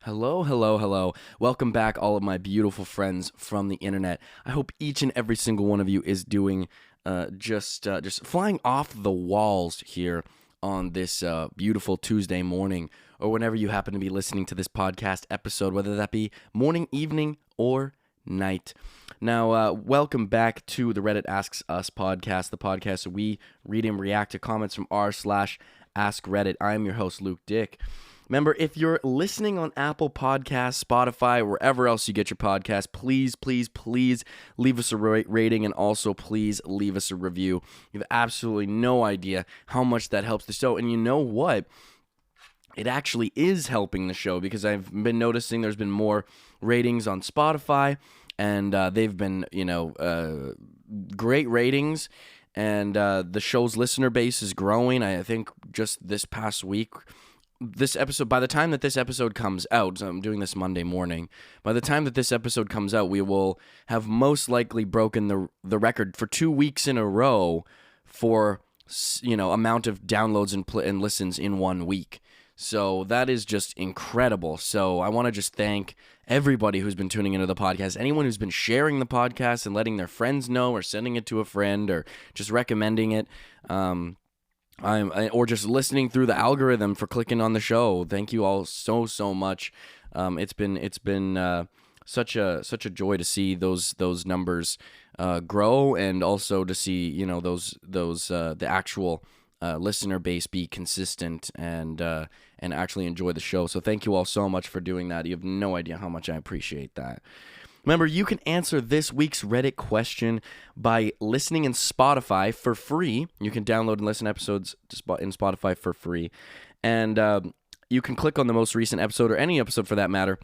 Hello, hello, hello. Welcome back, all of my beautiful friends from the internet. I hope each and every single one of you is doing just flying off the walls here on this beautiful Tuesday morning, or whenever you happen to be listening to this podcast episode, whether that be morning, evening, or night. Now, welcome back to the Reddit Asks Us podcast, the podcast where we read and react to comments from r/Askreddit. I am your host, Luke Dick. Remember, if you're listening on Apple Podcasts, Spotify, wherever else you get your podcast, please leave us a rating, and also please leave us a review. You have absolutely no idea how much that helps the show. And you know what? It actually is helping the show, because I've been noticing there's been more ratings on Spotify, and they've been, great ratings, and the show's listener base is growing. I think just this past week, this episode, by the time that this episode comes out, so I'm doing this Monday morning, by the time that this episode comes out, we will have most likely broken the record for 2 weeks in a row for, amount of downloads and listens in 1 week. So that is just incredible. So I want to just thank everybody who's been tuning into the podcast, anyone who's been sharing the podcast and letting their friends know, or sending it to a friend, or just recommending it. Or just listening through the algorithm for clicking on the show. Thank you all so much. It's been such a joy to see those numbers grow, and also to see the actual listener base be consistent and actually enjoy the show. So thank you all so much for doing that. You have no idea how much I appreciate that. Remember, you can answer this week's Reddit question by listening in Spotify for free. You can download and listen to episodes in Spotify for free. And you can click on the most recent episode, or any episode for that matter.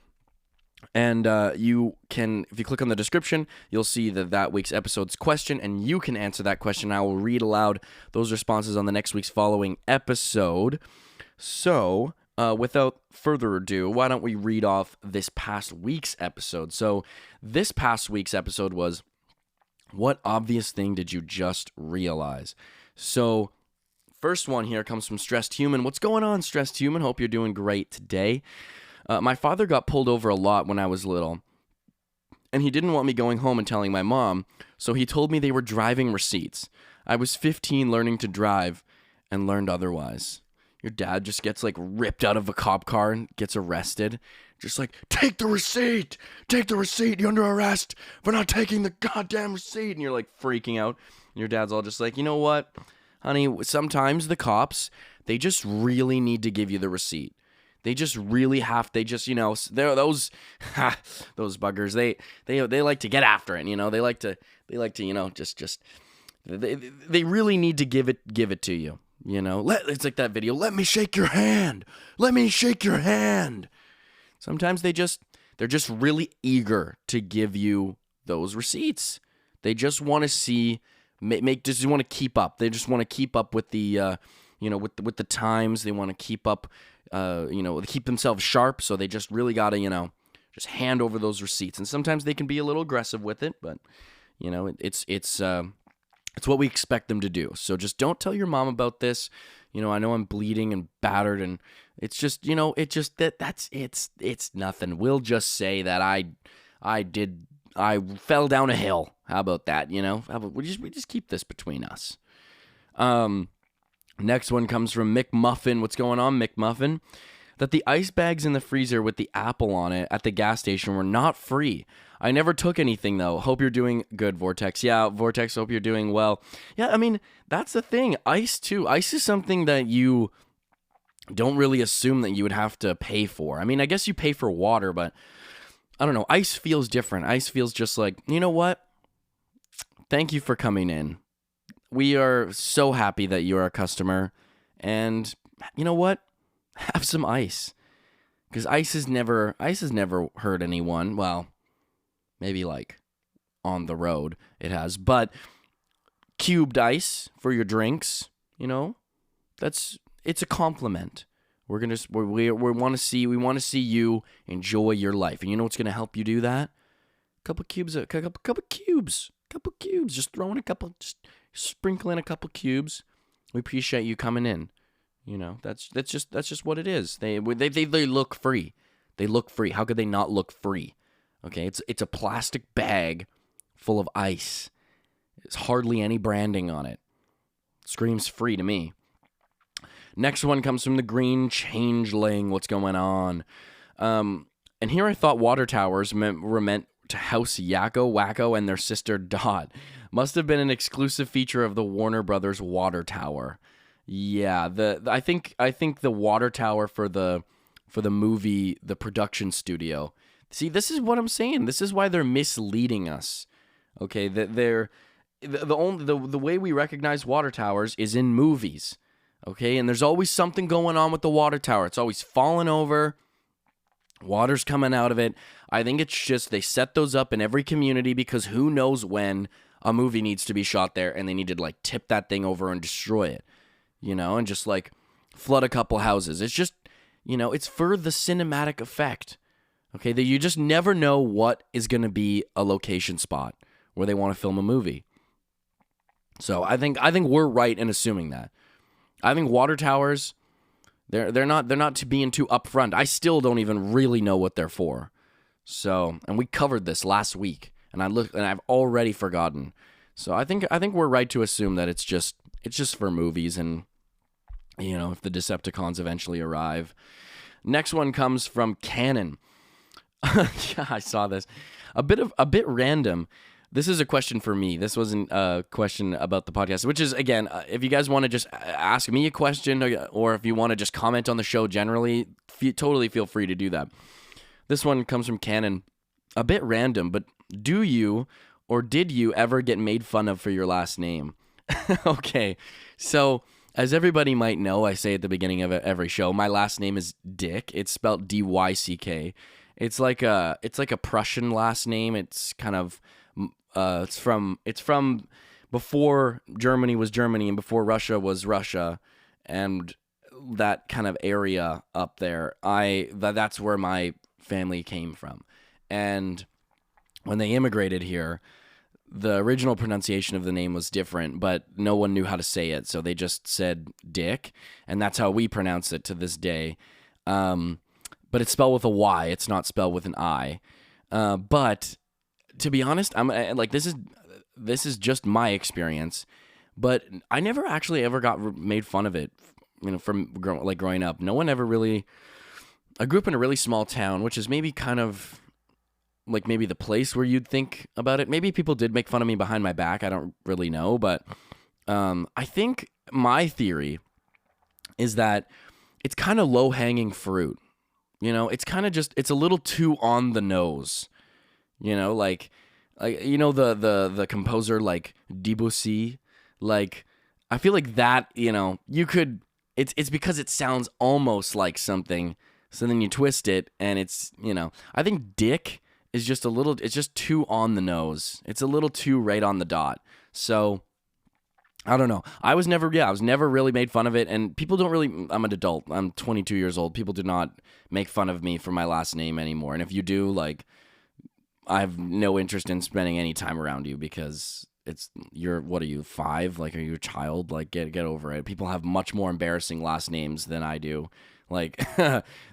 And you can, if you click on the description, you'll see that week's episode's question, and you can answer that question. I will read aloud those responses on the next week's following episode. So, without further ado, why don't we read off this past week's episode? So, this past week's episode was, what obvious thing did you just realize? So, first one here comes from Stressed Human. What's going on, Stressed Human? Hope you're doing great today. My father got pulled over a lot when I was little, and he didn't want me going home and telling my mom, so he told me they were driving receipts. I was 15 learning to drive, and learned otherwise. Your dad just gets ripped out of a cop car and gets arrested. Just take the receipt! Take the receipt! You're under arrest for not taking the goddamn receipt! And you're freaking out. And your dad's all just you know what, honey, sometimes the cops, they just really need to give you the receipt. They just really have, they're those buggers, they like to get after it, they like to, they really need to give it to you. It's like that video, let me shake your hand. Let me shake your hand. Sometimes they're just really eager to give you those receipts. They just want to see, just want to keep up. They just want to keep up with the, with the times. They want to keep up, keep themselves sharp. So they just really got to, just hand over those receipts. And sometimes they can be a little aggressive with it, but, it's what we expect them to do. So just don't tell your mom about this. I know I'm bleeding and battered, and it's just, it's nothing. We'll just say that I fell down a hill. How about that? How about we just keep this between us. Next one comes from McMuffin. What's going on, McMuffin? That the ice bags in the freezer with the apple on it at the gas station were not free. I never took anything, though. Hope you're doing good, Vortex. Yeah, Vortex, hope you're doing well. Yeah, I mean, that's the thing. Ice, too. Ice is something that you don't really assume that you would have to pay for. I mean, I guess you pay for water, but I don't know. Ice feels different. Ice feels just you know what? Thank you for coming in. We are so happy that you're a customer. And you know what? Have some ice. Because ice has never hurt anyone. Well, maybe on the road it has. But cubed ice for your drinks, it's a compliment. We want to see you enjoy your life. And you know what's going to help you do that? Couple cubes. Just throw in just sprinkle in a couple cubes. We appreciate you coming in. That's just what it is. They look free. They look free. How could they not look free? Okay, it's a plastic bag full of ice. There's hardly any branding on it. Screams free to me. Next one comes from the Green Changeling. What's going on? And here I thought water towers were meant to house Yakko, Wacko, and their sister Dot. Must have been an exclusive feature of the Warner Brothers water tower. Yeah, I think the water tower for the movie, the production studio. See, this is what I'm saying. This is why they're misleading us. Okay, the way we recognize water towers is in movies. Okay, and there's always something going on with the water tower. It's always falling over. Water's coming out of it. I think it's just they set those up in every community because who knows when a movie needs to be shot there and they need to like tip that thing over and destroy it, and just like flood a couple houses. It's just, it's for the cinematic effect. Okay, that you just never know what is going to be a location spot where they want to film a movie. So I think we're right in assuming that. I think water towers, they're not to being too upfront. I still don't even really know what they're for. So, and we covered this last week, and I've already forgotten. So I think we're right to assume that it's just for movies, and if the Decepticons eventually arrive. Next one comes from Canon. Yeah, I saw this. A bit random. This is a question for me. This wasn't a question about the podcast, which is, again, if you guys want to just ask me a question or if you want to just comment on the show generally, totally feel free to do that. This one comes from Canon. A bit random, but do you or did you ever get made fun of for your last name? Okay, so as everybody might know, I say at the beginning of every show, my last name is Dick. It's spelled D-Y-C-K. It's like a Prussian last name. It's kind of... It's from before Germany was Germany and before Russia was Russia, and that kind of area up there. That's where my family came from, and when they immigrated here, the original pronunciation of the name was different, but no one knew how to say it, so they just said Dick, and that's how we pronounce it to this day. But it's spelled with a Y. It's not spelled with an I. But to be honest, I'm like, this is just my experience, but I never actually ever got made fun of it, from growing up. No one ever really. I grew up in a really small town, which is maybe kind of like maybe the place where you'd think about it. Maybe people did make fun of me behind my back. I don't really know, but I think my theory is that it's kind of low-hanging fruit. It's kind of just, it's a little too on the nose. Like the composer like Debussy, like I feel like that, you could, it's because it sounds almost like something, so then you twist it and it's, I think Dick is just it's just too on the nose. It's a little too right on the dot. So I don't know. I was never really made fun of it, and people don't really, I'm an adult. I'm 22 years old. People do not make fun of me for my last name anymore. And if you do, like, I have no interest in spending any time around you because what are you, 5? Like, are you a child? Like, get over it. People have much more embarrassing last names than I do. Like,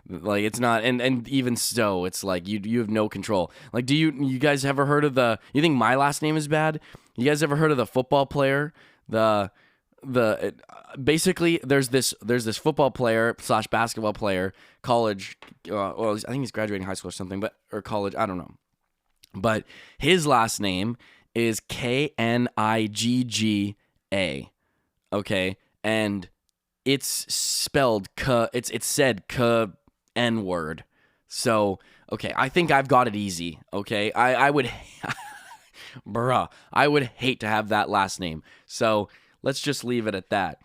like it's not, and even so, it's like you have no control. Like, do you guys ever heard of you think my last name is bad? You guys ever heard of the football player? Basically there's this football player / basketball player, college, well, I think he's graduating high school or something, or college, I don't know. But his last name is Knigga. Okay, and it's spelled it's said N-word. So, okay, I think I've got it easy. Okay, I would I would hate to have that last name. So let's just leave it at that.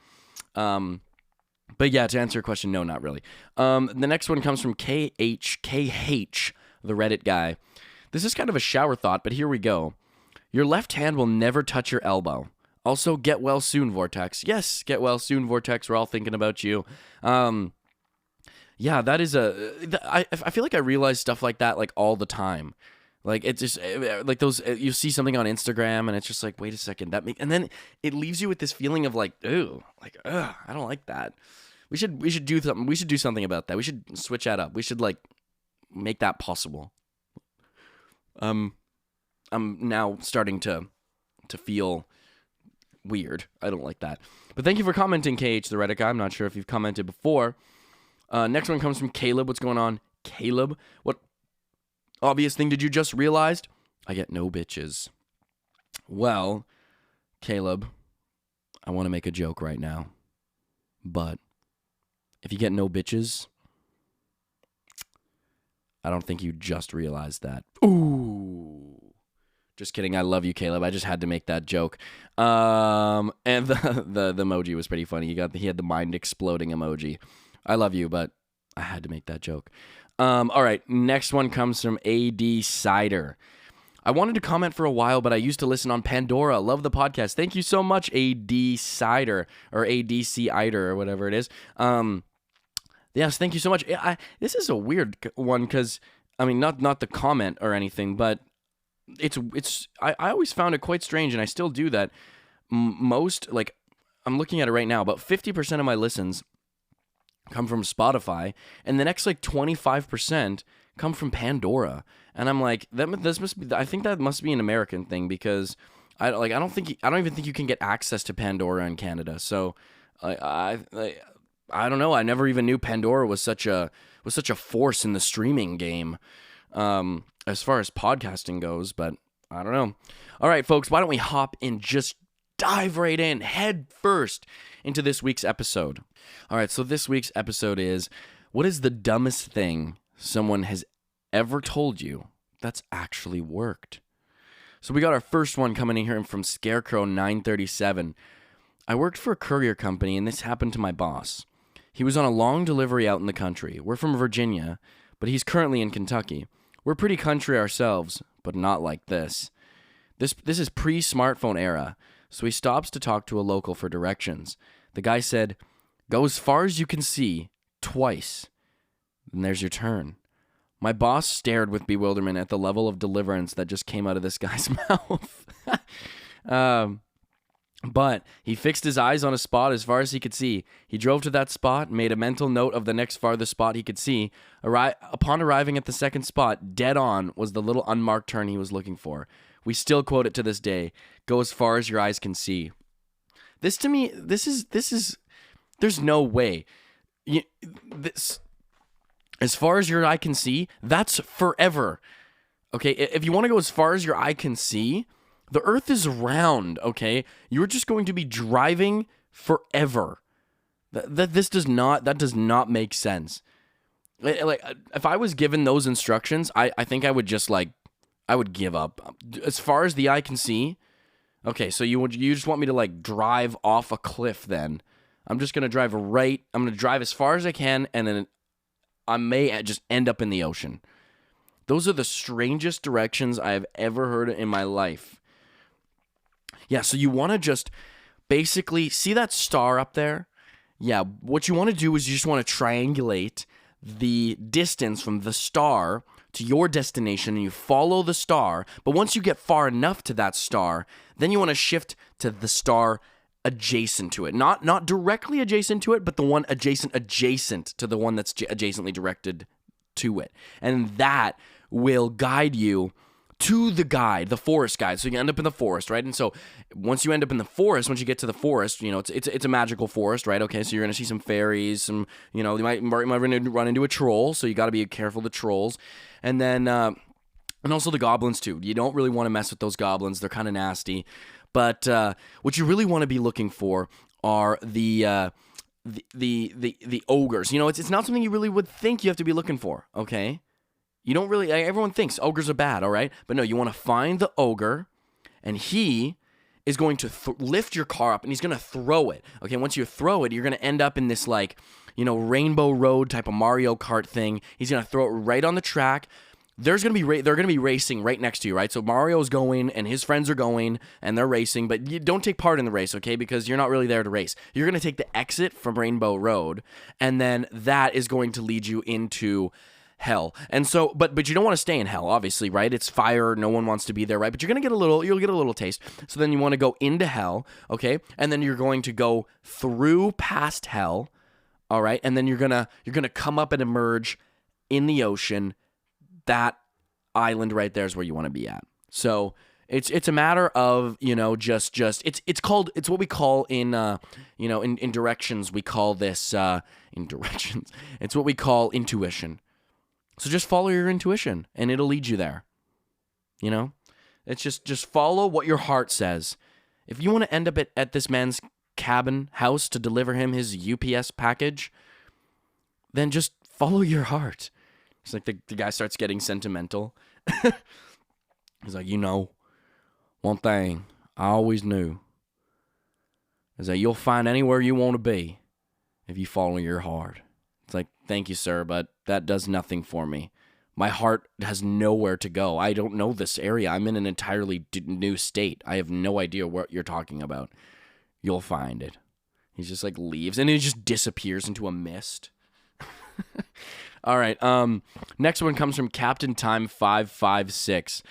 But yeah, to answer your question, no, not really. The next one comes from KH, the Reddit guy. This is kind of a shower thought, but here we go. Your left hand will never touch your elbow. Also, get well soon, Vortex. Yes, get well soon, Vortex. We're all thinking about you. Yeah, that is I feel like I realize stuff like that like all the time. Like, it's just like those, you see something on Instagram and it's just like, wait a second, and then it leaves you with this feeling of like, I don't like that. We should do something. We should do something about that. We should switch that up. We should like make that possible. I'm now starting to feel weird. I don't like that. But thank you for commenting, KH the Reddit guy. I'm not sure if you've commented before. Next one comes from Caleb. What's going on, Caleb? What obvious thing did you just realize? I get no bitches. Well, Caleb, I want to make a joke right now. But if you get no bitches, I don't think you just realized that. Ooh. Just kidding. I love you, Caleb. I just had to make that joke. And the emoji was pretty funny. He had the mind exploding emoji. I love you, but I had to make that joke. All right. Next one comes from AD Cider. I wanted to comment for a while, but I used to listen on Pandora. Love the podcast. Thank you so much, AD Cider, or ADC Ider, or whatever it is. Yes, thank you so much. This is a weird one because, I mean, not the comment or anything, but I always found it quite strange, and I still do that. Most, like, I'm looking at it right now, about 50% of my listens come from Spotify, and the next, like, 25% come from Pandora. And I'm like, I think that must be an American thing, because I don't even think you can get access to Pandora in Canada. So I don't know. I never even knew Pandora was such a force in the streaming game, as far as podcasting goes. But I don't know. All right, folks, why don't we hop in, just dive right in, head first into this week's episode. All right, so this week's episode is, what is the dumbest thing someone has ever told you that's actually worked? So we got our first one coming in here from Scarecrow 937. I worked for a courier company, and this happened to my boss. He was on a long delivery out in the country. We're from Virginia, but he's currently in Kentucky. We're pretty country ourselves, but not like this. This is pre-smartphone era, so he stops to talk to a local for directions. The guy said, "Go as far as you can see, twice. Then there's your turn." My boss stared with bewilderment at the level of deliverance that just came out of this guy's mouth. But he fixed his eyes on a spot as far as he could see. He drove to that spot, made a mental note of the next farthest spot he could see. Upon arriving at the second spot, dead on was the little unmarked turn he was looking for. We still quote it to this day. Go as far as your eyes can see. This, to me, this is, there's no way. As far as your eye can see, that's forever. Okay, if you want to go as far as your eye can see, the earth is round, okay? You're just going to be driving forever. That does not make sense. Like, if I was given those instructions, I think I would just, like, I would give up. As far as the eye can see, okay, so you just want me to, like, drive off a cliff then. I'm just going to drive right. I'm going to drive as far as I can, and then I may just end up in the ocean. Those are the strangest directions I have ever heard in my life. Yeah, so you want to just basically see that star up there? Yeah, what you want to do is you just want to triangulate the distance from the star to your destination, and you follow the star. But once you get far enough to that star, then you want to shift to the star adjacent to it. Not directly adjacent to it, but the one adjacent to the one that's adjacently directed to it. And that will guide you to the forest guide. So you end up in the forest, right? And so once you end up in the forest, once you get to the forest, you know, it's a magical forest, right? Okay, so you're going to see some fairies, some, you know, you might run into a troll, so you got to be careful of the trolls. And then, and also the goblins too. You don't really want to mess with those goblins. They're kind of nasty. But what you really want to be looking for are the ogres. You know, it's not something you really would think you have to be looking for, okay? You don't really, everyone thinks ogres are bad, all right? But no, you want to find the ogre, and he is going to lift your car up, and he's going to throw it. Okay, once you throw it, you're going to end up in this, like, you know, Rainbow Road type of Mario Kart thing. He's going to throw it right on the track. They're going to be racing right next to you, right? So Mario's going, and his friends are going, and they're racing, but you don't take part in the race, okay? Because you're not really there to race. You're going to take the exit from Rainbow Road, and then that is going to lead you into hell. And so, but you don't want to stay in hell, obviously, right? It's fire. No one wants to be there, right? But you'll get a little taste. So then you want to go into hell, okay? And then you're going to go through past hell, all right? And then you're gonna come up and emerge in the ocean that island right there is where you want to be at. So it's a matter of, just it's what we call in directions, we call this in directions. It's what we call intuition. So just follow your intuition and it'll lead you there. It's just follow what your heart says. If you want to end up at this man's cabin house to deliver him his UPS package, then just follow your heart. It's like the guy starts getting sentimental. He's like, one thing I always knew is that you'll find anywhere you want to be if you follow your heart. It's like, thank you, sir, but that does nothing for me. My heart has nowhere to go. I don't know this area. I'm in an entirely new state. I have no idea what you're talking about. You'll find it. He just like leaves and he just disappears into a mist. All right. Next one comes from Captain Time 556.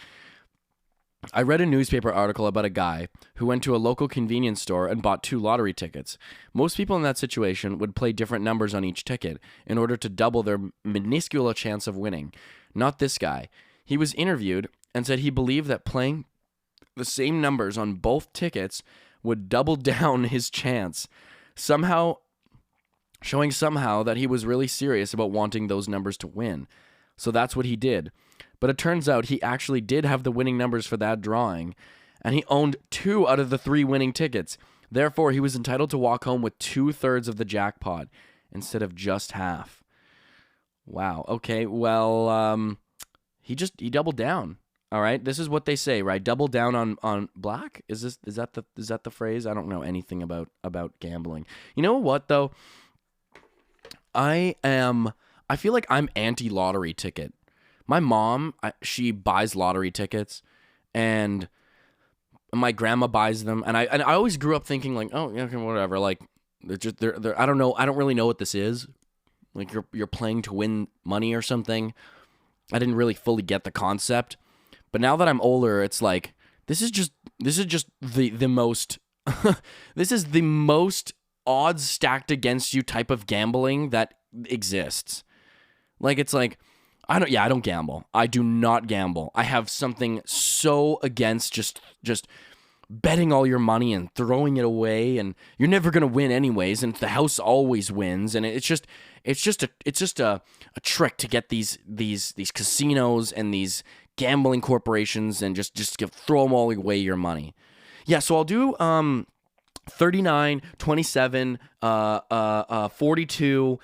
I read a newspaper article about a guy who went to a local convenience store and bought 2 lottery tickets. Most people in that situation would play different numbers on each ticket in order to double their minuscule chance of winning. Not this guy. He was interviewed and said he believed that playing the same numbers on both tickets would double down his chance, showing that he was really serious about wanting those numbers to win. So that's what he did. But it turns out he actually did have the winning numbers for that drawing, and he owned 2 out of the 3 winning tickets. Therefore, he was entitled to walk home with 2/3 of the jackpot instead of just half. Wow. Okay. Well, he doubled down. All right. This is what they say, right? Double down on black. Is that the phrase? I don't know anything about gambling. You know what though? I feel like I'm anti-lottery ticket. My mom, she buys lottery tickets, and my grandma buys them, and I always grew up thinking like, oh yeah, whatever. Like they're I don't know. I don't really know what this is. Like you're playing to win money or something. I didn't really fully get the concept, but now that I'm older, it's like this is just the most this is the most odds stacked against you type of gambling that exists. Like it's like I don't gamble. I do not gamble. I have something so against just betting all your money and throwing it away, and you're never gonna win anyways, and the house always wins, and it's just a trick to get these casinos and these gambling corporations and just throw them all away your money. Yeah, so I'll do 39, 27, 42.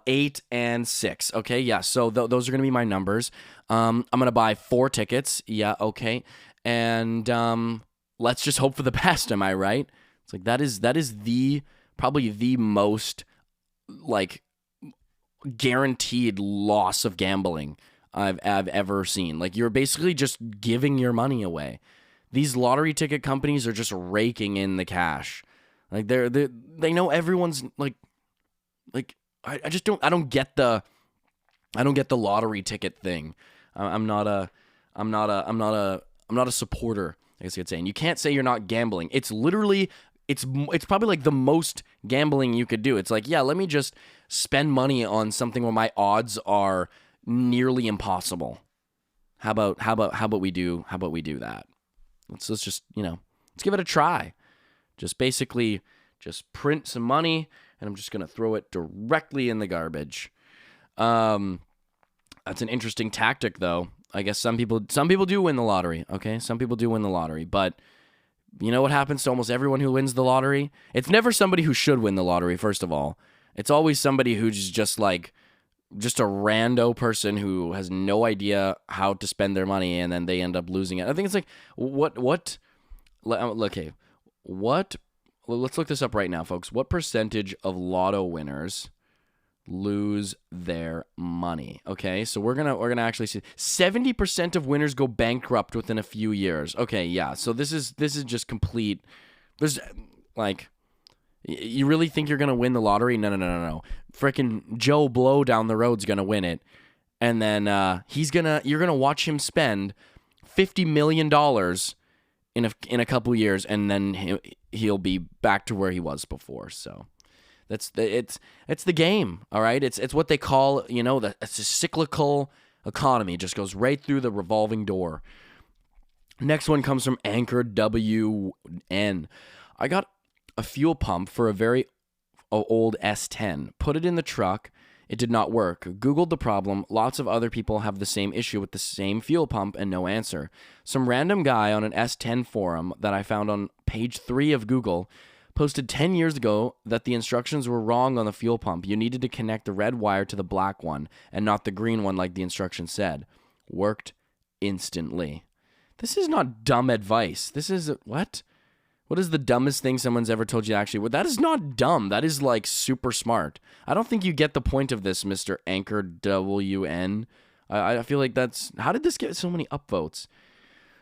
8 and 6. Okay, yeah. So those are gonna be my numbers. I'm gonna buy 4 tickets. Yeah, okay. And let's just hope for the best. Am I right? It's like that is probably the most like guaranteed loss of gambling I've ever seen. Like you're basically just giving your money away. These lottery ticket companies are just raking in the cash. Like they know everyone's like. I don't get the lottery ticket thing. I'm not a supporter, I guess you could say. And you can't say you're not gambling. It's literally it's probably like the most gambling you could do. It's like, yeah, let me just spend money on something where my odds are nearly impossible. How about we do that? Let's just, let's give it a try. Just basically just print some money, and I'm just going to throw it directly in the garbage. That's an interesting tactic, though. I guess some people do win the lottery, okay? Some people do win the lottery, but you know what happens to almost everyone who wins the lottery? It's never somebody who should win the lottery, first of all. It's always somebody who's just a rando person who has no idea how to spend their money, and then they end up losing it. I think it's like, let's look this up right now, folks. What percentage of lotto winners lose their money? Okay, so we're gonna actually see 70% of winners go bankrupt within a few years. Okay, yeah. So this is just complete. There's like, you really think you're gonna win the lottery? No. Freaking Joe Blow down the road's gonna win it, and then you're gonna watch him spend $50 million in a couple years, and then he'll be back to where he was before. So it's the game, all right. It's what they call it's a cyclical Economy just goes right through the revolving door. Next one comes from Anchor WN. I got a fuel pump for a very old S10. Put it in the truck. It did not work. Googled the problem. Lots of other people have the same issue with the same fuel pump and no answer. Some random guy on an S10 forum that I found on page 3 of Google posted 10 years ago that the instructions were wrong on the fuel pump. You needed to connect the red wire to the black one and not the green one like the instructions said. Worked instantly. This is not dumb advice. This is what? What is the dumbest thing someone's ever told you actually? Well, that is not dumb. That is like super smart. I don't think you get the point of this, Mr. Anchor WN. I feel like that's... How did this get so many upvotes?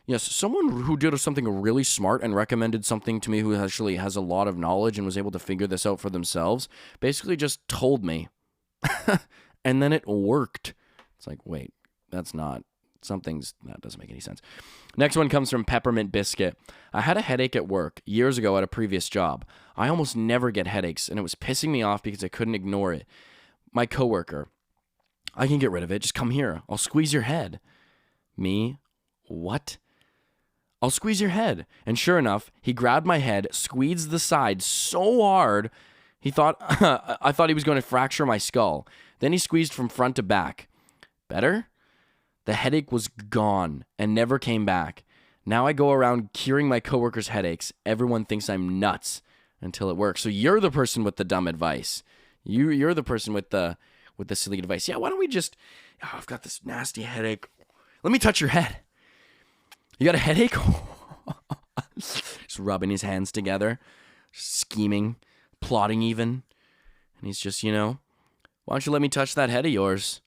Yes, someone who did something really smart and recommended something to me who actually has a lot of knowledge and was able to figure this out for themselves basically just told me. And then it worked. It's like, wait, that's not... That doesn't make any sense. Next one comes from Peppermint Biscuit. I had a headache at work years ago at a previous job. I almost never get headaches, and it was pissing me off because I couldn't ignore it. My coworker, I can get rid of it. Just come here. I'll squeeze your head. Me? What? I'll squeeze your head. And sure enough, he grabbed my head, squeezed the side so hard, I thought he was going to fracture my skull. Then he squeezed from front to back. Better? The headache was gone and never came back. Now I go around curing my coworkers' headaches. Everyone thinks I'm nuts until it works. So you're the person with the dumb advice. You're the person with the silly advice. Yeah, why don't we just... Oh, I've got this nasty headache. Let me touch your head. You got a headache? Just rubbing his hands together, scheming, plotting even. And he's just, why don't you let me touch that head of yours?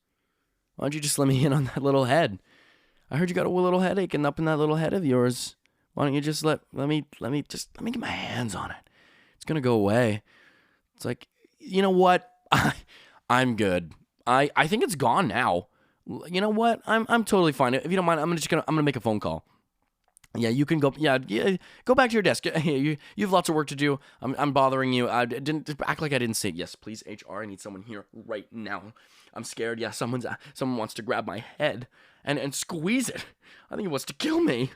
Why don't you just let me in on that little head? I heard you got a little headache and up in that little head of yours. Why don't you just let me get my hands on it? It's gonna go away. It's like, you know what? I'm good. I think it's gone now. You know what? I'm totally fine. If you don't mind, I'm gonna make a phone call. Yeah, you can go. Yeah. Go back to your desk. You have lots of work to do. I'm bothering you. I didn't act like I didn't say yes, please. HR, I need someone here right now. I'm scared. Yeah, someone wants to grab my head and squeeze it. I think he wants to kill me.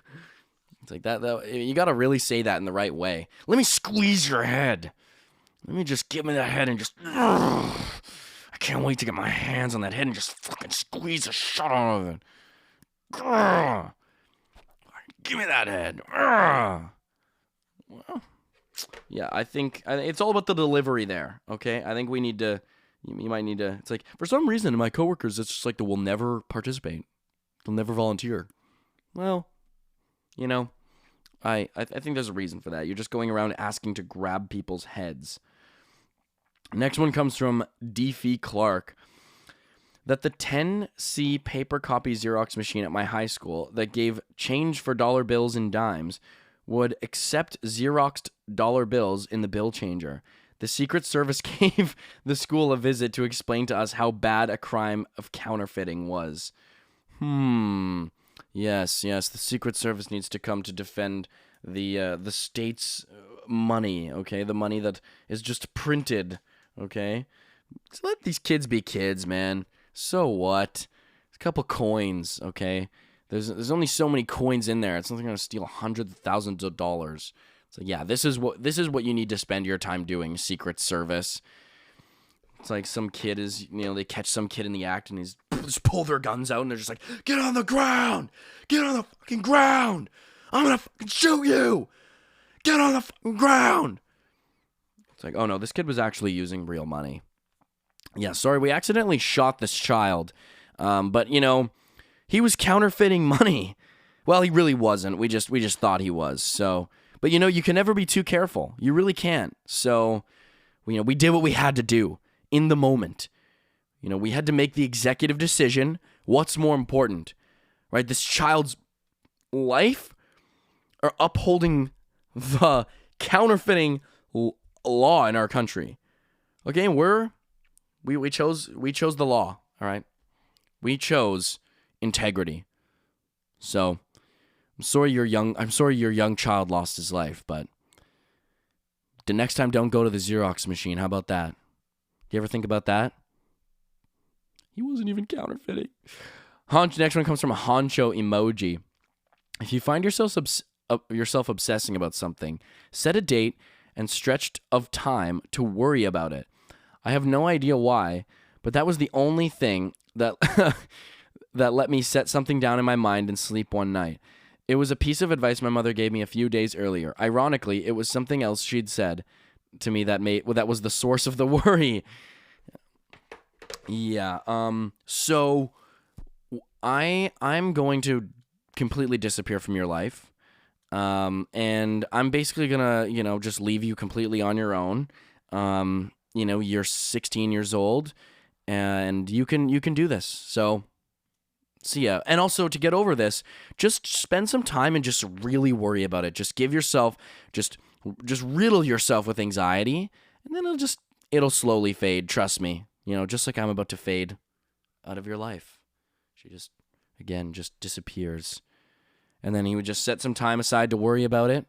It's like that. You got to really say that in the right way. Let me squeeze your head. Let me just give me that head and just. I can't wait to get my hands on that head and just fucking squeeze the shit out of it. Give me that head. Well, yeah, I think it's all about the delivery there, okay? I think we need to, you might need to, it's like, for some reason, my coworkers, it's just like they will never participate. They'll never volunteer. Well, I think there's a reason for that. You're just going around asking to grab people's heads. Next one comes from D.F. Clark. That the 10C paper copy Xerox machine at my high school that gave change for dollar bills and dimes would accept Xeroxed dollar bills in the bill changer. The Secret Service gave the school a visit to explain to us how bad a crime of counterfeiting was. Yes, the Secret Service needs to come to defend the state's money, okay? The money that is just printed, okay? Just let these kids be kids, man. So what? It's a couple coins, okay? There's only so many coins in there. It's not going to steal hundreds of thousands of dollars. So yeah, this is what you need to spend your time doing, Secret Service. It's like some kid is, they catch some kid in the act and he's just pull their guns out and they're just like, get on the ground! Get on the fucking ground! I'm gonna fucking shoot you! Get on the fucking ground! It's like, oh no, this kid was actually using real money. Yeah, sorry, we accidentally shot this child. But, he was counterfeiting money. Well, he really wasn't. We just thought he was. So, but, you can never be too careful. You really can't. So, we did what we had to do in the moment. We had to make the executive decision. What's more important, right? This child's life or upholding the counterfeiting law in our country? Okay, We chose the law, all right? We chose integrity. So, I'm sorry your young child lost his life, but the next time don't go to the Xerox machine. How about that? You ever think about that? He wasn't even counterfeiting. Next one comes from a honcho emoji. If you find yourself obsessing about something, set a date and stretch of time to worry about it. I have no idea why, but that was the only thing that that let me set something down in my mind and sleep one night. It was a piece of advice my mother gave me a few days earlier. Ironically, it was something else she'd said to me that was the source of the worry. Yeah. So I'm going to completely disappear from your life. And I'm basically gonna, just leave you completely on your own. You're 16 years old and you can do this. So see ya. And also, to get over this, just spend some time and just really worry about it. Just give yourself, just riddle yourself with anxiety, and then it'll slowly fade. Trust me. Just like I'm about to fade out of your life. She just disappears. And then he would just set some time aside to worry about it.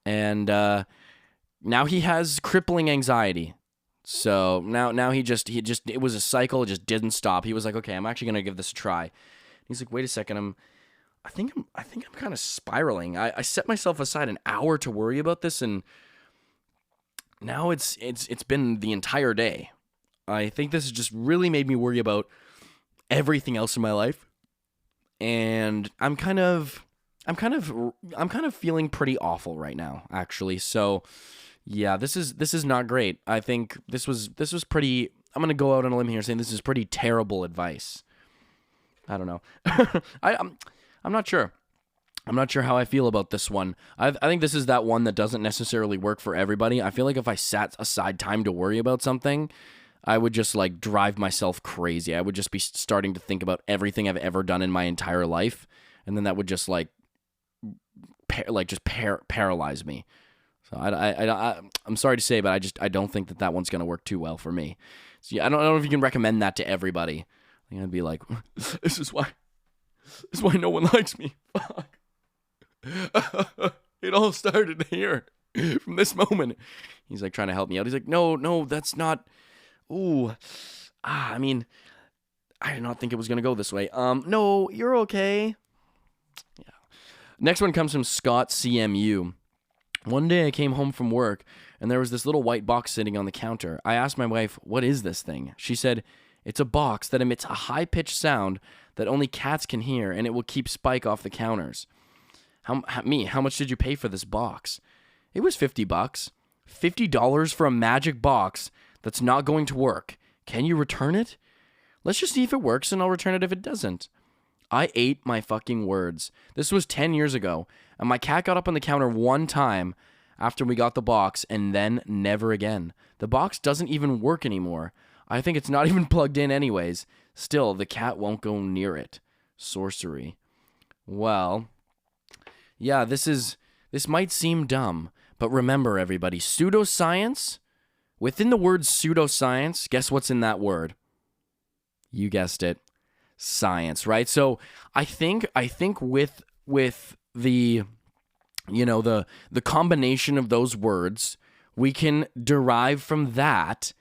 And now he has crippling anxiety. So now he just it was a cycle. It just didn't stop. He was like, okay, I'm actually gonna give this a try. He's like, wait a second, I think I'm kind of spiraling. I set myself aside an hour to worry about this, and now it's been the entire day. I think this has just really made me worry about everything else in my life, and I'm kind of feeling pretty awful right now, actually. So yeah, this is not great. I think this was pretty. I'm gonna go out on a limb here saying this is pretty terrible advice. I don't know. I'm not sure. I'm not sure how I feel about this one. I think this is that one that doesn't necessarily work for everybody. I feel like if I sat aside time to worry about something, I would just drive myself crazy. I would just be starting to think about everything I've ever done in my entire life, and then that would just paralyze me. So I'm sorry to say, but I don't think that one's gonna work too well for me. So yeah, I don't know if you can recommend that to everybody. I'm gonna be like, this is why no one likes me. Fuck. It all started here, from this moment. He's trying to help me out. He's like, no, that's not. Ooh, I mean, I did not think it was gonna go this way. No, you're okay. Yeah. Next one comes from Scott CMU. One day I came home from work and there was this little white box sitting on the counter. I asked my wife, what is this thing? She said, it's a box that emits a high-pitched sound that only cats can hear, and it will keep Spike off the counters. How much did you pay for this box? It was $50. $50 for a magic box that's not going to work. Can you return it? Let's just see if it works, and I'll return it if it doesn't. I ate my fucking words. This was 10 years ago, and my cat got up on the counter one time after we got the box, and then never again. The box doesn't even work anymore. I think it's not even plugged in anyways. Still, the cat won't go near it. Sorcery. Well, yeah, this might seem dumb, but remember, everybody, pseudoscience, within the word pseudoscience, guess what's in that word? You guessed it. Science, right? So I think with the the combination of those words, we can derive from that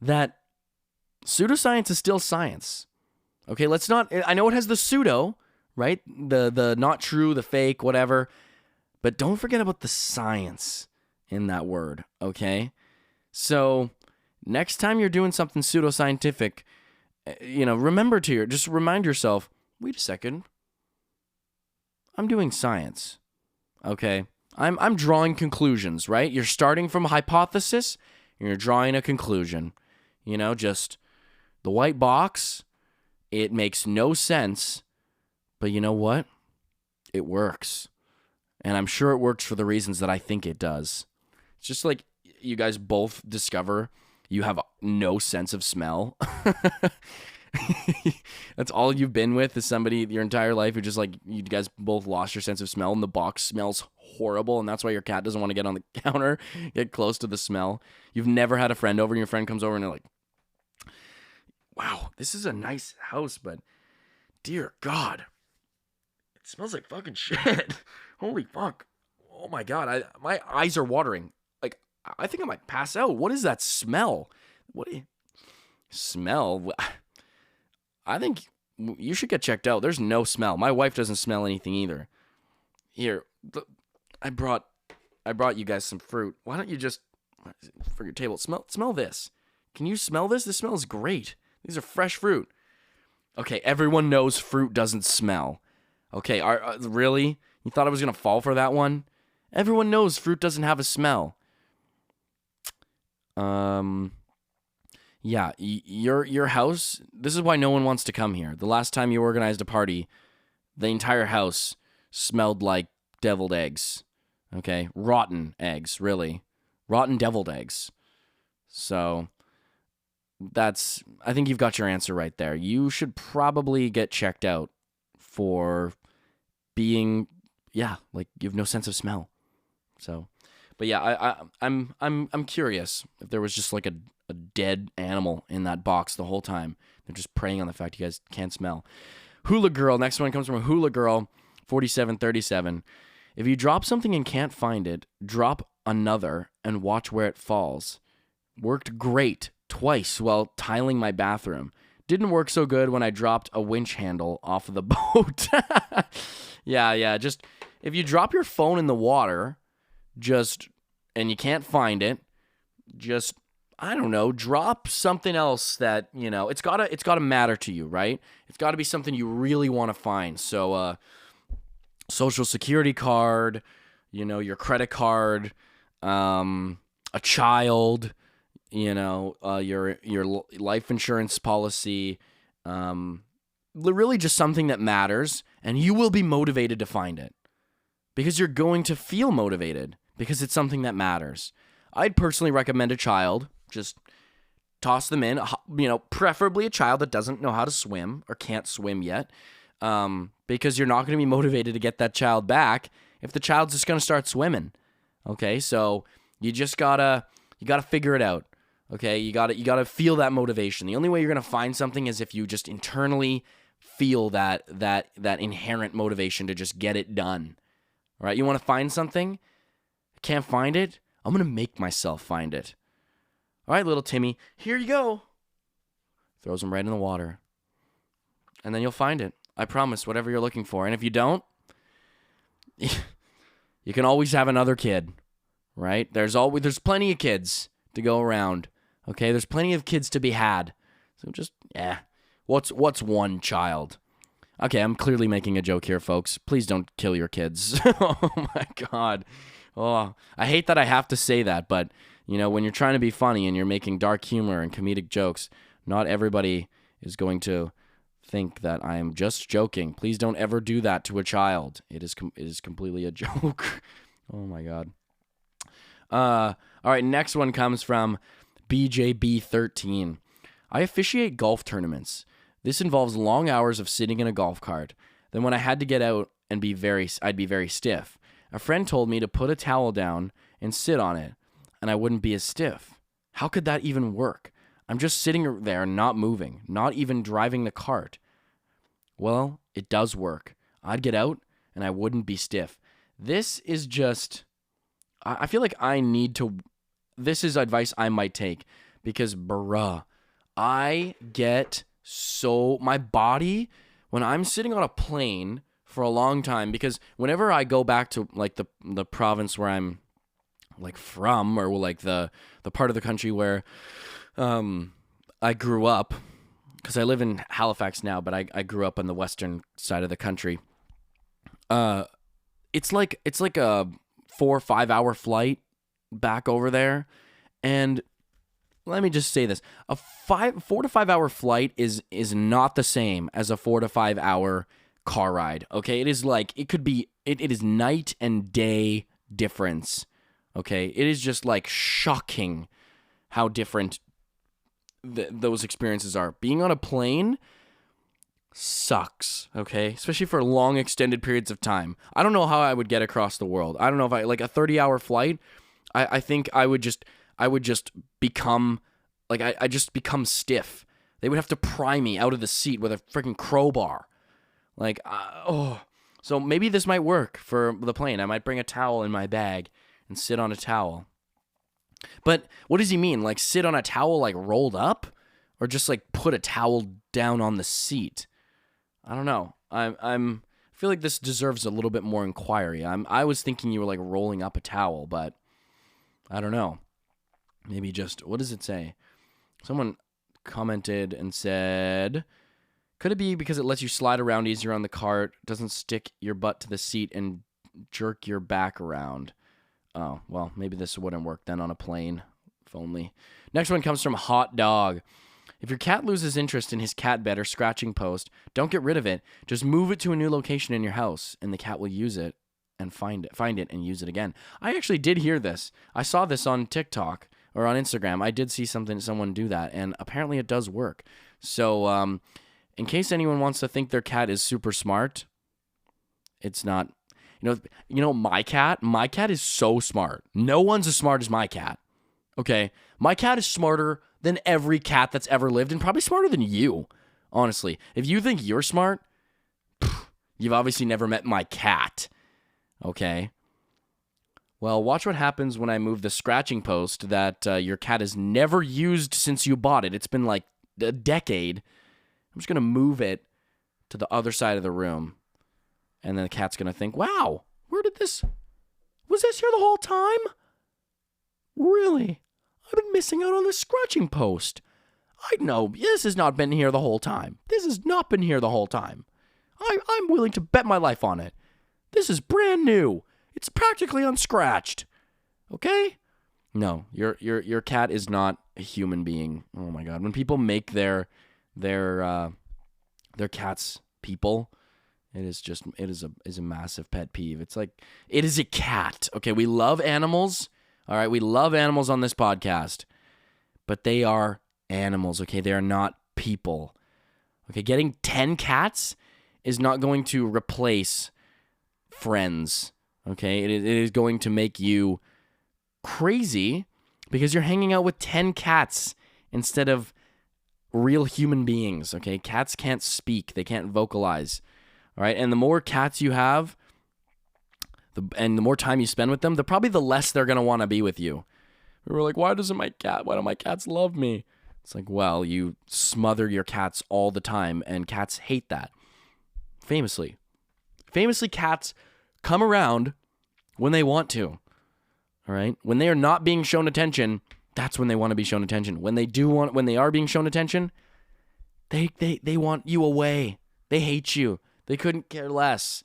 pseudoscience is still science. Okay, let's not. I know it has the pseudo, right? The not true, the fake, whatever. But don't forget about the science in that word. Okay, so next time you're doing something pseudoscientific, remember just remind yourself, wait a second, I'm doing science. Okay, I'm drawing conclusions, right? You're starting from a hypothesis, and you're drawing a conclusion. Just the white box, it makes no sense, but you know what? It works. And I'm sure it works for the reasons that I think it does. It's just like you guys both discover you have no sense of smell. That's all you've been with is somebody your entire life who just you guys both lost your sense of smell, and the box smells horrible, and that's why your cat doesn't want to get on the counter, get close to the smell. You've never had a friend over and your friend comes over and they're like, wow, this is a nice house, but dear God, it smells like fucking shit. Holy fuck. Oh my God, my eyes are watering. I think I might pass out. What is that smell? Smell? I think you should get checked out. There's no smell. My wife doesn't smell anything either. Here, I brought you guys some fruit. Why don't you just, for your table, smell this. Can you smell this? This smells great. These are fresh fruit. Okay, everyone knows fruit doesn't smell. Okay, really? You thought I was going to fall for that one? Everyone knows fruit doesn't have a smell. Yeah, your house, this is why no one wants to come here. The last time you organized a party, the entire house smelled like deviled eggs. Okay, rotten eggs, really. Rotten deviled eggs. So I think you've got your answer right there. You should probably get checked out for being, like you have no sense of smell. So, but yeah, I'm curious if there was just like a dead animal in that box the whole time. They're just preying on the fact you guys can't smell. Hula Girl, next one comes from a Hula Girl, 4737. If you drop something and can't find it, drop another and watch where it falls. Worked great twice while tiling my bathroom. Didn't work so good when I dropped a winch handle off of the boat. Yeah, just if you drop your phone in the water, and you can't find it, just, I don't know, drop something else that, it's gotta matter to you, right? It's gotta be something you really want to find. So, social security card, your credit card, a child, your life insurance policy, really just something that matters, and you will be motivated to find it because you're going to feel motivated because it's something that matters. I'd personally recommend a child. Just toss them in, preferably a child that doesn't know how to swim or can't swim yet, because you're not going to be motivated to get that child back if the child's just going to start swimming. Okay, so you just gotta figure it out. Okay, you gotta feel that motivation. The only way you're gonna find something is if you just internally feel that inherent motivation to just get it done. All right, you want to find something, can't find it. I'm gonna make myself find it. All right, little Timmy, here you go. Throws him right in the water, and then you'll find it. I promise, whatever you're looking for. And if you don't, you can always have another kid, right? There's plenty of kids to go around. Okay, there's plenty of kids to be had. So just, what's one child? Okay, I'm clearly making a joke here, folks. Please don't kill your kids. Oh my God. Oh, I hate that I have to say that, but when you're trying to be funny and you're making dark humor and comedic jokes, not everybody is going to think that I am just joking. Please don't ever do that to a child. It is completely a joke. Oh my God. All right, next one comes from BJB13. I officiate golf tournaments. This involves long hours of sitting in a golf cart. Then when I had to get out and I'd be very stiff. A friend told me to put a towel down and sit on it, and I wouldn't be as stiff. How could that even work? I'm just sitting there, not moving, not even driving the cart. Well, it does work. I'd get out, and I wouldn't be stiff. This is just, I feel like this is advice I might take, because I get my body, when I'm sitting on a plane for a long time, because whenever I go back to like the province where I'm like from, or like the part of the country where I grew up, because I live in Halifax now, but I grew up on the western side of the country. It's like a 4 or 5 hour flight back over there, and let me just say this: a 4 to 5 hour flight is not the same as a 4 to 5 hour car ride. Okay, it is night and day difference. Okay, it is just like shocking how different those experiences are. Being on a plane sucks, okay? Especially for long extended periods of time. I don't know how I would get across the world. I don't know if like a 30-hour flight, I think I would just become, like, I just become stiff. They would have to pry me out of the seat with a freaking crowbar. Like, So maybe this might work for the plane. I might bring a towel in my bag and sit on a towel. But what does he mean? Like, sit on a towel, like, rolled up? Or just, like, put a towel down on the seat? I don't know. I feel like this deserves a little bit more inquiry. I was thinking you were like rolling up a towel, but I don't know. Maybe just, what does it say? Someone commented and said, could it be because it lets you slide around easier on the cart, doesn't stick your butt to the seat and jerk your back around? Oh, well, maybe this wouldn't work then on a plane, if only. Next one comes from Hot Dog. If your cat loses interest in his cat bed or scratching post, don't get rid of it. Just move it to a new location in your house, and the cat will use it and find it and use it again. I actually did hear this. I saw this on TikTok or on Instagram. I did see someone do that, and apparently it does work. So, in case anyone wants to think their cat is super smart, it's not. You know, my cat is so smart. No one's as smart as my cat. Okay, my cat is smarter than every cat that's ever lived, and probably smarter than you, honestly. If you think you're smart, you've obviously never met my cat, okay? Well, watch what happens when I move the scratching post that your cat has never used since you bought it. It's been like a decade. I'm just going to move it to the other side of the room, and then the cat's going to think, wow, was this here the whole time? Really? I've been missing out on the scratching post. I know, this has not been here the whole time. This has not been here the whole time. I'm willing to bet my life on it. This is brand new. It's practically unscratched. Okay? No, your cat is not a human being. Oh my God. When people make their cats people, it is a massive pet peeve. It's like, it is a cat. Okay, we love animals. All right, we love animals on this podcast, but they are animals, okay? They are not people. Okay, getting 10 cats is not going to replace friends, okay? It is going to make you crazy because you're hanging out with 10 cats instead of real human beings, okay? Cats can't speak. They can't vocalize, all right? And the more cats you have, and the more time you spend with them, probably the less they're going to want to be with you. We were like, why don't my cats love me? It's like, well, you smother your cats all the time, and cats hate that. Famously, cats come around when they want to, all right? When they are not being shown attention, that's when they want to be shown attention. When they are being shown attention, they want you away. They hate you. They couldn't care less,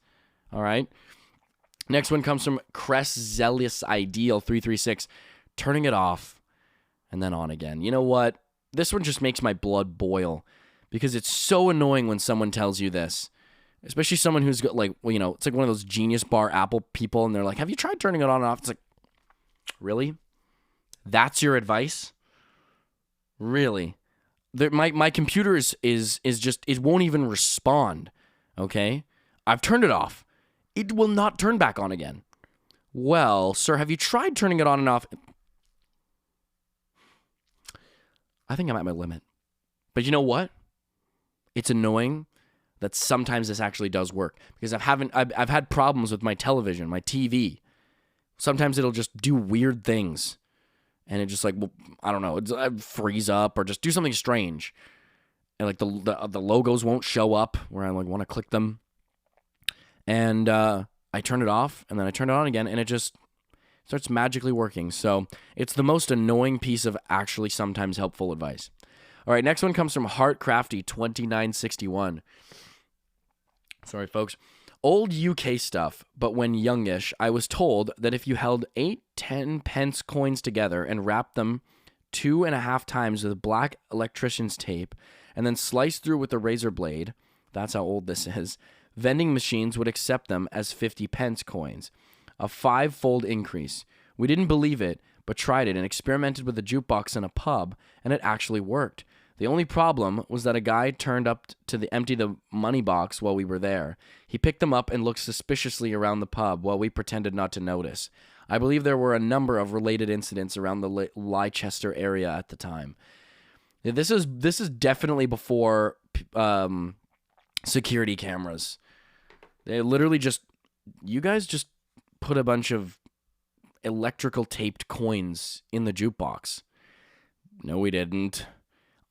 all right? Next one comes from Cress Zealous Ideal 336. Turning it off and then on again. You know what? This one just makes my blood boil because it's so annoying when someone tells you this, especially someone who's got like, well, it's like one of those Genius Bar Apple people, and they're like, "Have you tried turning it on and off?" It's like, really? That's your advice? Really? My computer is just, it won't even respond. Okay, I've turned it off. It will not turn back on again. Well, sir, have you tried turning it on and off? I think I'm at my limit. But you know what? It's annoying that sometimes this actually does work because I've had problems with my television, my TV. Sometimes it'll just do weird things, and it just like, well, I don't know, it freeze up or just do something strange, and like the logos won't show up where I like want to click them. And I turn it off, and then I turn it on again, and it just starts magically working. So it's the most annoying piece of actually sometimes helpful advice. All right, next one comes from Heartcrafty2961. Sorry, folks. Old UK stuff, but when youngish, I was told that if you held 8 10-pence coins together and wrapped them 2.5 times with black electrician's tape and then sliced through with a razor blade, that's how old this is, vending machines would accept them as 50-pence coins, a 5-fold increase. We didn't believe it, but tried it and experimented with a jukebox in a pub, and it actually worked. The only problem was that a guy turned up to empty the money box while we were there. He picked them up and looked suspiciously around the pub while we pretended not to notice. I believe there were a number of related incidents around the Leicester area at the time. This is definitely before security cameras. They literally you guys just put a bunch of electrical taped coins in the jukebox. No, we didn't.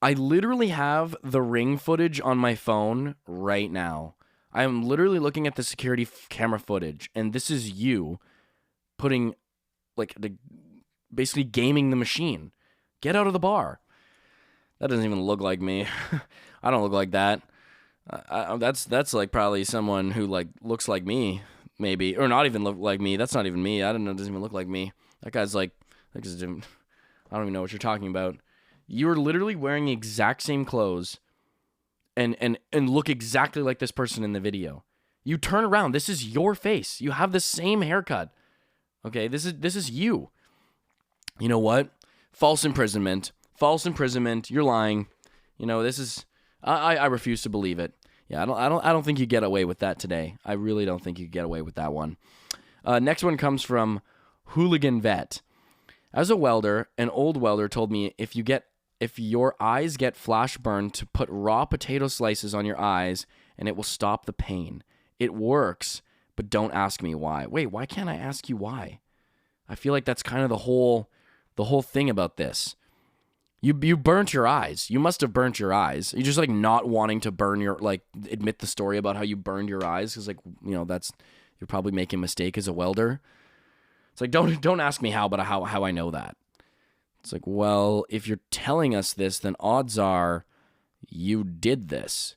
I literally have the Ring footage on my phone right now. I am literally looking at the security camera footage, and this is you putting, like, basically gaming the machine. Get out of the bar. That doesn't even look like me. I don't look like that. That's like probably someone who like looks like me, maybe, or not even look like me. That's not even me. I don't know. It doesn't even look like me. That guy's like, I don't even know what you're talking about. You're literally wearing the exact same clothes, and look exactly like this person in the video. You turn around. This is your face. You have the same haircut. Okay, this is you. You know what? False imprisonment. You're lying. You know, this is. I refuse to believe it. Yeah, I don't think you get away with that today. I really don't think you get away with that one. Next one comes from Hooligan Vet. As a welder, an old welder told me if your eyes get flash burned, to put raw potato slices on your eyes and it will stop the pain. It works, but don't ask me why. Wait, why can't I ask you why? I feel like that's kind of the whole thing about this. You burnt your eyes. You must have burnt your eyes. You're just like not wanting to admit the story about how you burned your eyes because you're probably making a mistake as a welder. It's like don't ask me how, but how I know that. It's like, well, if you're telling us this, then odds are you did this.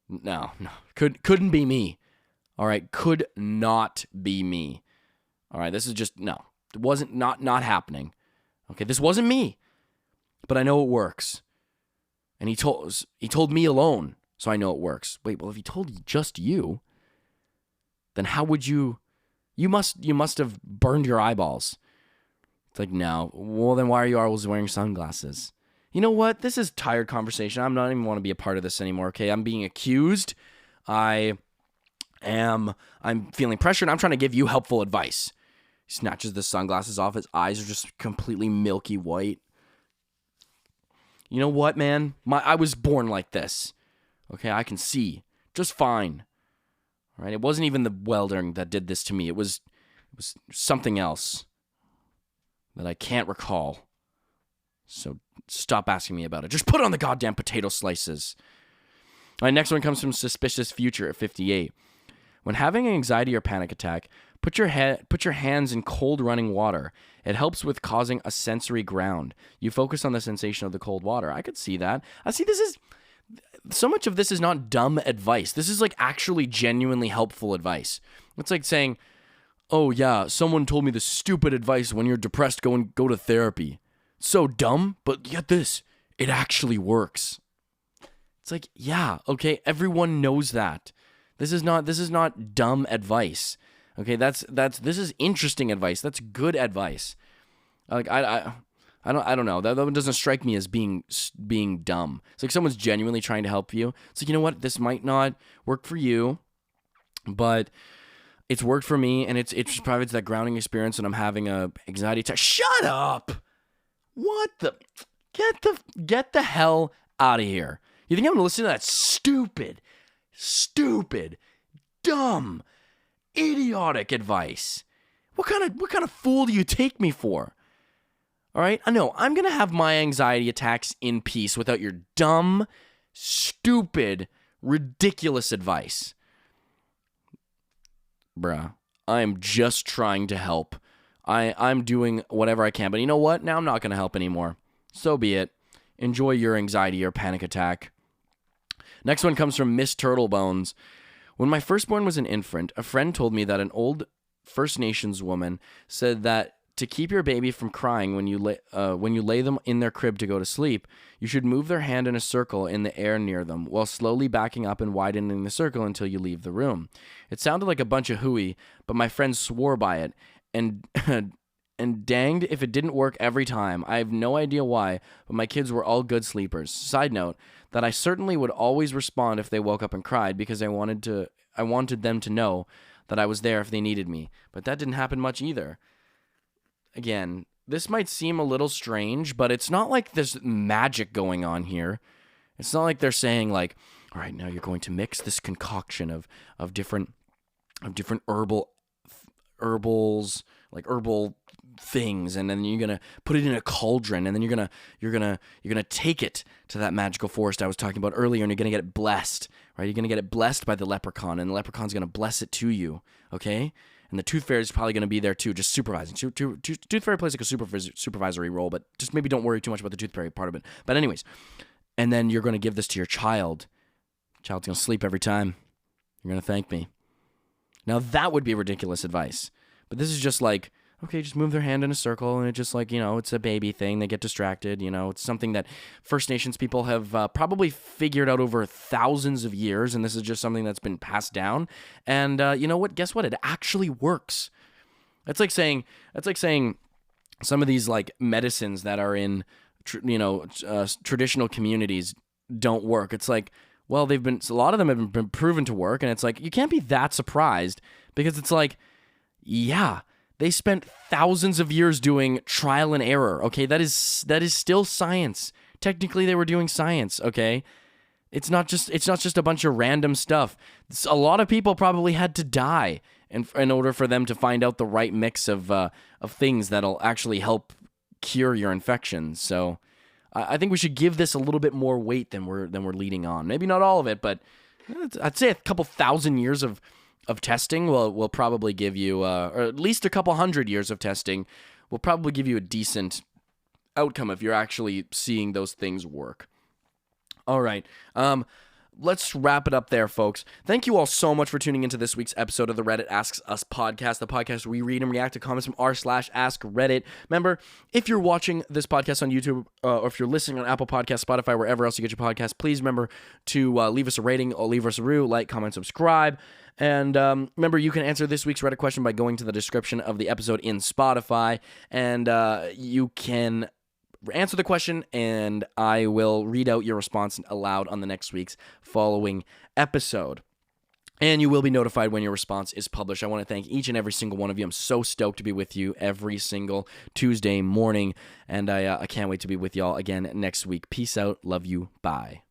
No, couldn't be me. All right, could not be me. All right, this is just no. It wasn't not happening. Okay, this wasn't me, but I know it works. And he told me alone, so I know it works. Wait, well, if he told just you, then how would you? You must have burned your eyeballs. It's like, no. Well, then why are you always wearing sunglasses? You know what? This is tired conversation. I'm not even want to be a part of this anymore. Okay, I'm being accused. I'm feeling pressured. I'm trying to give you helpful advice. He snatches the sunglasses off. His eyes are just completely milky white. You know what, man? I was born like this. Okay, I can see just fine. All right, it wasn't even the welding that did this to me. It was something else that I can't recall. So stop asking me about it. Just put on the goddamn potato slices. All right, next one comes from Suspicious Future at 58. When having an anxiety or panic attack, put your hands in cold running water. It helps with causing a sensory ground. You focus on the sensation of the cold water. I could see that. I see so much of this is not dumb advice. This is like actually genuinely helpful advice. It's like saying, oh yeah, someone told me the stupid advice when you're depressed, go to therapy. So dumb, but get this, it actually works. It's like, yeah, okay, everyone knows that. This is not dumb advice. Okay, this is interesting advice. That's good advice. Like I don't know. That one doesn't strike me as being dumb. It's like someone's genuinely trying to help you. It's like, you know what? This might not work for you, but it's worked for me, and it's provides that grounding experience, and I'm having a anxiety attack. Shut up! What the? Get the hell out of here! You think I'm gonna listen to that stupid, dumb, idiotic advice? What kind of fool do you take me for? All right, I know I'm gonna have my anxiety attacks in peace without your dumb, stupid, ridiculous advice. Bruh, I'm just trying to help. I'm doing whatever I can, but you know what? Now I'm not gonna help anymore. So be it. Enjoy your anxiety or panic attack. Next one comes from Miss Turtlebones. When my firstborn was an infant, a friend told me that an old First Nations woman said that to keep your baby from crying when you lay them in their crib to go to sleep, you should move their hand in a circle in the air near them, while slowly backing up and widening the circle until you leave the room. It sounded like a bunch of hooey, but my friend swore by it, and and danged if it didn't work every time. I have no idea why, but my kids were all good sleepers. Side note, that I certainly would always respond if they woke up and cried, because I wanted them to know that I was there if they needed me. But that didn't happen much either. Again, this might seem a little strange, but it's not like there's magic going on here. It's not like they're saying like, all right, now you're going to mix this concoction of different herbals, like herbal things, and then you're gonna put it in a cauldron, and then you're gonna take it to that magical forest I was talking about earlier, and you're gonna get it blessed, right? You're gonna get it blessed by the leprechaun, and the leprechaun's gonna bless it to you, okay? And the tooth fairy is probably gonna be there too, just supervising. Tooth fairy plays like a supervisory role, but just maybe don't worry too much about the tooth fairy part of it. But anyways, and then you're gonna give this to your child. Child's gonna sleep every time. You're gonna thank me. Now that would be ridiculous advice, but this is just like, okay, just move their hand in a circle, and it's just like, it's a baby thing. They get distracted. It's something that First Nations people have probably figured out over thousands of years, and this is just something that's been passed down. And you know what? Guess what? It actually works. It's like saying some of these like medicines that are in traditional communities don't work. It's like, well, a lot of them have been proven to work, and it's like you can't be that surprised, because it's like, yeah. They spent thousands of years doing trial and error, okay? That is still science. Technically, they were doing science, okay? It's not just a bunch of random stuff. A lot of people probably had to die in order for them to find out the right mix of things that'll actually help cure your infection. So I think we should give this a little bit more weight than we're leading on. Maybe not all of it, but I'd say a couple thousand years of testing will probably give you, or at least a couple hundred years of testing will probably give you a decent outcome if you're actually seeing those things work. All right. Let's wrap it up there, folks. Thank you all so much for tuning into this week's episode of the Reddit Asks Us podcast, the podcast where we read and react to comments from r/AskReddit. Remember, if you're watching this podcast on YouTube, or if you're listening on Apple Podcasts, Spotify, wherever else you get your podcasts, please remember to leave us a rating or leave us a review, like, comment, subscribe. And remember, you can answer this week's Reddit question by going to the description of the episode in Spotify, and you can answer the question, and I will read out your response aloud on the next week's following episode. And you will be notified when your response is published. I want to thank each and every single one of you. I'm so stoked to be with you every single Tuesday morning, and I can't wait to be with y'all again next week. Peace out. Love you. Bye.